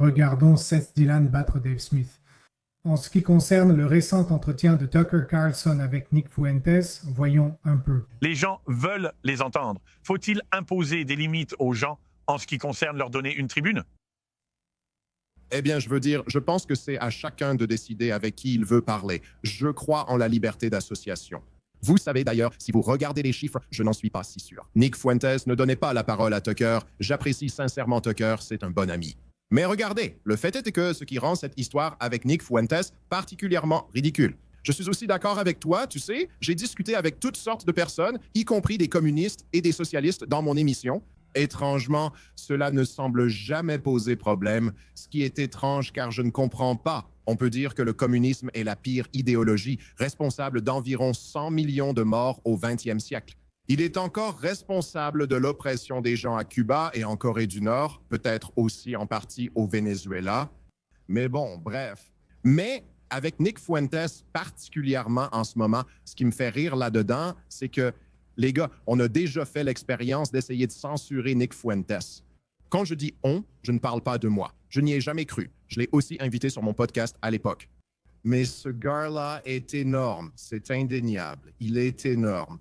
Regardons Seth Dillon battre Dave Smith. En ce qui concerne le récent entretien de Tucker Carlson avec Nick Fuentes, voyons un peu. Les gens veulent les entendre. Faut-il imposer des limites aux gens en ce qui concerne leur donner une tribune? Eh bien, je pense que c'est à chacun de décider avec qui il veut parler. Je crois en la liberté d'association. Vous savez d'ailleurs, si vous regardez les chiffres, je n'en suis pas si sûr. Nick Fuentes ne donnait pas la parole à Tucker. J'apprécie sincèrement Tucker, c'est un bon ami. Mais regardez, le fait est que ce qui rend cette histoire avec Nick Fuentes particulièrement ridicule. Je suis aussi d'accord avec toi, tu sais, j'ai discuté avec toutes sortes de personnes, y compris des communistes et des socialistes dans mon émission. Étrangement, cela ne semble jamais poser problème, ce qui est étrange car je ne comprends pas. On peut dire que le communisme est la pire idéologie, responsable d'environ 100 millions de morts au XXe siècle. Il est encore responsable de l'oppression des gens à Cuba et en Corée du Nord, peut-être aussi en partie au Venezuela. Mais bon, bref. Mais avec Nick Fuentes particulièrement en ce moment, ce qui me fait rire là-dedans, c'est que les gars, on a déjà fait l'expérience d'essayer de censurer Nick Fuentes. Quand je dis « on », je ne parle pas de moi. Je n'y ai jamais cru. Je l'ai aussi invité sur mon podcast à l'époque. Mais ce gars-là est énorme. C'est indéniable. Il est énorme.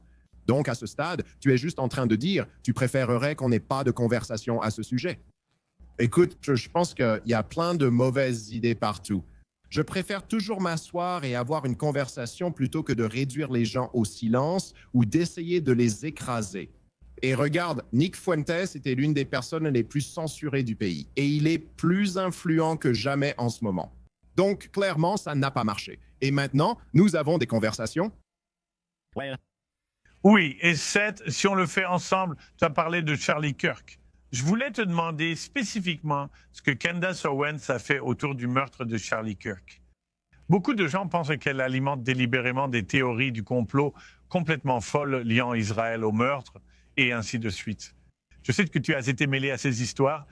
Donc, à ce stade, tu es juste en train de dire « tu préférerais qu'on n'ait pas de conversation à ce sujet ». Écoute, je pense qu'il y a plein de mauvaises idées partout. Je préfère toujours m'asseoir et avoir une conversation plutôt que de réduire les gens au silence ou d'essayer de les écraser. Et regarde, Nick Fuentes était l'une des personnes les plus censurées du pays et il est plus influent que jamais en ce moment. Donc, clairement, ça n'a pas marché. Et maintenant, nous avons des conversations. Ouais. Oui, et Seth, si on le fait ensemble, tu as parlé de Charlie Kirk. Je voulais te demander spécifiquement ce que Candace Owens a fait autour du meurtre de Charlie Kirk. Beaucoup de gens pensent qu'elle alimente délibérément des théories du complot complètement folles liant Israël au meurtre, et ainsi de suite. Je sais que tu as été mêlé à ces histoires.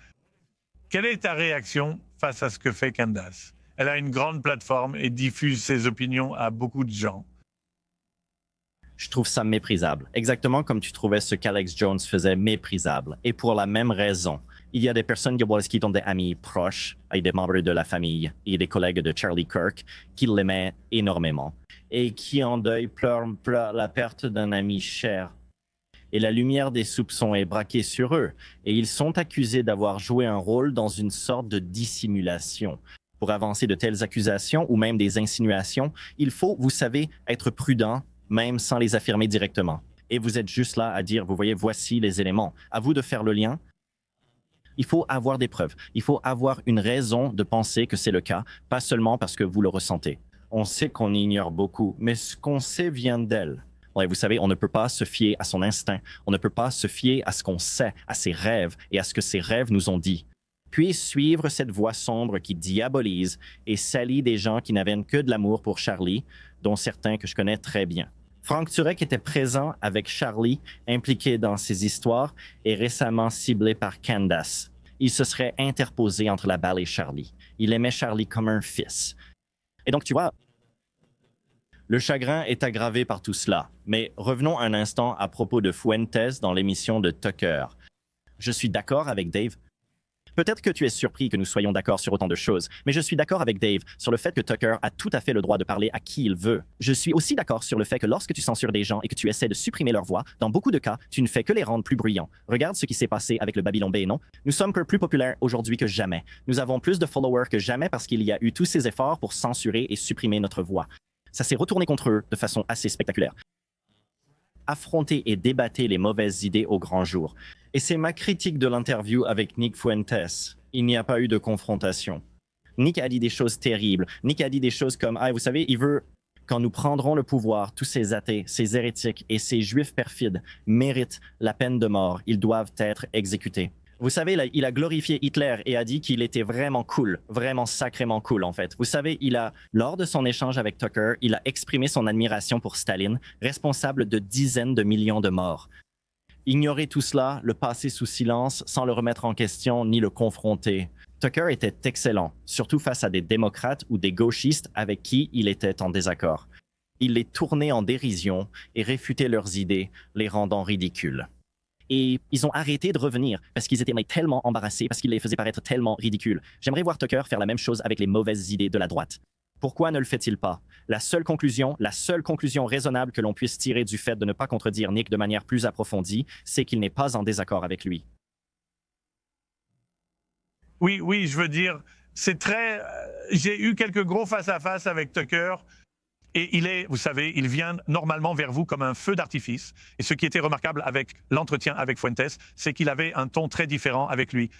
Quelle est ta réaction face à ce que fait Candace? Elle a une grande plateforme et diffuse ses opinions à beaucoup de gens. Je trouve ça méprisable. Exactement comme tu trouvais ce qu'Alex Jones faisait méprisable. Et pour la même raison. Il y a des personnes qui ont des amis proches, et des membres de la famille, et des collègues de Charlie Kirk qui l'aimaient énormément. Et qui en deuil pleurent la perte d'un ami cher. Et la lumière des soupçons est braquée sur eux. Et ils sont accusés d'avoir joué un rôle dans une sorte de dissimulation. Pour avancer de telles accusations ou même des insinuations, il faut, vous savez, être prudent, même sans les affirmer directement. Et vous êtes juste là à dire, vous voyez, voici les éléments. À vous de faire le lien. Il faut avoir des preuves. Il faut avoir une raison de penser que c'est le cas, pas seulement parce que vous le ressentez. On sait qu'on ignore beaucoup, mais ce qu'on sait vient d'elle. Ouais, vous savez, on ne peut pas se fier à son instinct. On ne peut pas se fier à ce qu'on sait, à ses rêves et à ce que ses rêves nous ont dit. Puis suivre cette voix sombre qui diabolise et salit des gens qui n'avaient que de l'amour pour Charlie, dont certains que je connais très bien. Frank Turek était présent avec Charlie, impliqué dans ces histoires et récemment ciblé par Candace. Il se serait interposé entre la balle et Charlie. Il aimait Charlie comme un fils. Et donc, tu vois, le chagrin est aggravé par tout cela. Mais revenons un instant à propos de Fuentes dans l'émission de Tucker. Je suis d'accord avec Dave. Peut-être que tu es surpris que nous soyons d'accord sur autant de choses, mais je suis d'accord avec Dave sur le fait que Tucker a tout à fait le droit de parler à qui il veut. Je suis aussi d'accord sur le fait que lorsque tu censures des gens et que tu essaies de supprimer leur voix, dans beaucoup de cas, tu ne fais que les rendre plus bruyants. Regarde ce qui s'est passé avec le Babylon Bee, non? Nous sommes plus populaires aujourd'hui que jamais. Nous avons plus de followers que jamais parce qu'il y a eu tous ces efforts pour censurer et supprimer notre voix. Ça s'est retourné contre eux de façon assez spectaculaire. Affronter et débattre les mauvaises idées au grand jour. Et c'est ma critique de l'interview avec Nick Fuentes. Il n'y a pas eu de confrontation. Nick a dit des choses terribles. Nick a dit des choses comme « Ah, vous savez, il veut... Quand nous prendrons le pouvoir, tous ces athées, ces hérétiques et ces juifs perfides méritent la peine de mort. Ils doivent être exécutés. » Vous savez, il a glorifié Hitler et a dit qu'il était vraiment cool, vraiment sacrément cool en fait. Vous savez, lors de son échange avec Tucker, il a exprimé son admiration pour Staline, responsable de dizaines de millions de morts. Ignorer tout cela, le passer sous silence, sans le remettre en question ni le confronter. Tucker était excellent, surtout face à des démocrates ou des gauchistes avec qui il était en désaccord. Il les tournait en dérision et réfutait leurs idées, les rendant ridicules. Et ils ont arrêté de revenir parce qu'ils étaient tellement embarrassés, parce qu'ils les faisaient paraître tellement ridicules. J'aimerais voir Tucker faire la même chose avec les mauvaises idées de la droite. Pourquoi ne le fait-il pas? La seule conclusion raisonnable que l'on puisse tirer du fait de ne pas contredire Nick de manière plus approfondie, c'est qu'il n'est pas en désaccord avec lui. Oui, je veux dire, c'est très... J'ai eu quelques gros face-à-face avec Tucker. Et vous savez, il vient normalement vers vous comme un feu d'artifice. Et ce qui était remarquable avec l'entretien avec Fuentes, c'est qu'il avait un ton très différent avec lui.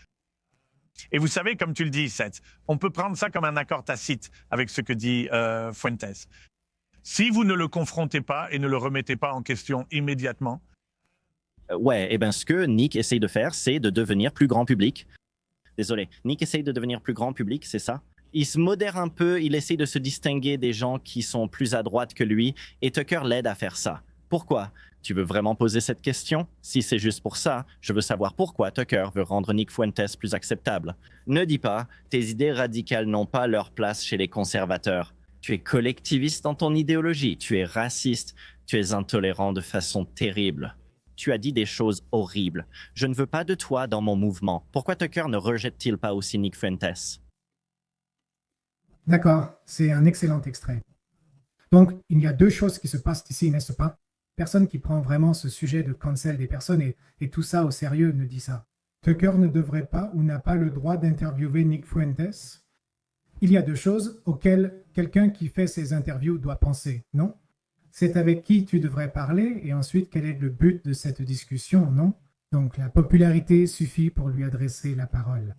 Et vous savez, comme tu le dis, Seth, on peut prendre ça comme un accord tacite avec ce que dit Fuentes. Si vous ne le confrontez pas et ne le remettez pas en question immédiatement... Ce que Nick essaye de faire, c'est de devenir plus grand public. Désolé, Nick essaye de devenir plus grand public, c'est ça? Il se modère un peu, il essaie de se distinguer des gens qui sont plus à droite que lui, et Tucker l'aide à faire ça. Pourquoi? Tu veux vraiment poser cette question? Si c'est juste pour ça, je veux savoir pourquoi Tucker veut rendre Nick Fuentes plus acceptable. Ne dis pas, tes idées radicales n'ont pas leur place chez les conservateurs. Tu es collectiviste dans ton idéologie, tu es raciste, tu es intolérant de façon terrible. Tu as dit des choses horribles. Je ne veux pas de toi dans mon mouvement. Pourquoi Tucker ne rejette-t-il pas aussi Nick Fuentes? D'accord, c'est un excellent extrait. Donc, il y a deux choses qui se passent ici, n'est-ce pas? Personne qui prend vraiment ce sujet de cancel des personnes et tout ça au sérieux ne dit ça. Tucker ne devrait pas ou n'a pas le droit d'interviewer Nick Fuentes. Il y a deux choses auxquelles quelqu'un qui fait ces interviews doit penser, non? C'est avec qui tu devrais parler et ensuite quel est le but de cette discussion, non? Donc la popularité suffit pour lui adresser la parole.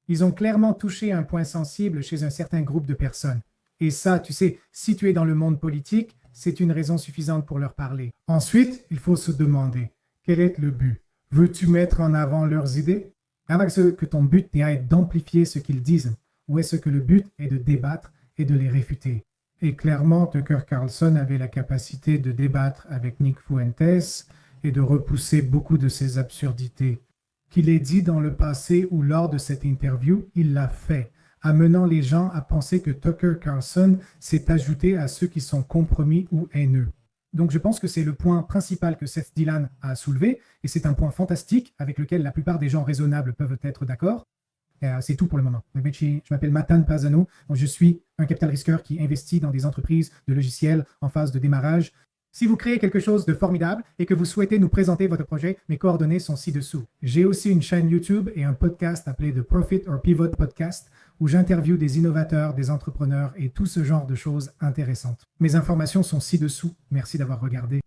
Ils ont clairement touché un point sensible chez un certain groupe de personnes. Et ça, tu sais, si tu es dans le monde politique, c'est une raison suffisante pour leur parler. Ensuite, il faut se demander, quel est le but? Veux-tu mettre en avant leurs idées? Est-ce que ton but est d'amplifier ce qu'ils disent? Ou est-ce que le but est de débattre et de les réfuter? Et clairement, Tucker Carlson avait la capacité de débattre avec Nick Fuentes et de repousser beaucoup de ses absurdités. Qu'il ait dit dans le passé ou lors de cette interview, il l'a fait, amenant les gens à penser que Tucker Carlson s'est ajouté à ceux qui sont compromis ou haineux. Donc je pense que c'est le point principal que Seth Dillon a soulevé, et c'est un point fantastique avec lequel la plupart des gens raisonnables peuvent être d'accord. C'est tout pour le moment. Je m'appelle Matan Pazano, je suis un capital risqueur qui investit dans des entreprises de logiciels en phase de démarrage. Si vous créez quelque chose de formidable et que vous souhaitez nous présenter votre projet, mes coordonnées sont ci-dessous. J'ai aussi une chaîne YouTube et un podcast appelé The Profit or Pivot Podcast où j'interviewe des innovateurs, des entrepreneurs et tout ce genre de choses intéressantes. Mes informations sont ci-dessous. Merci d'avoir regardé.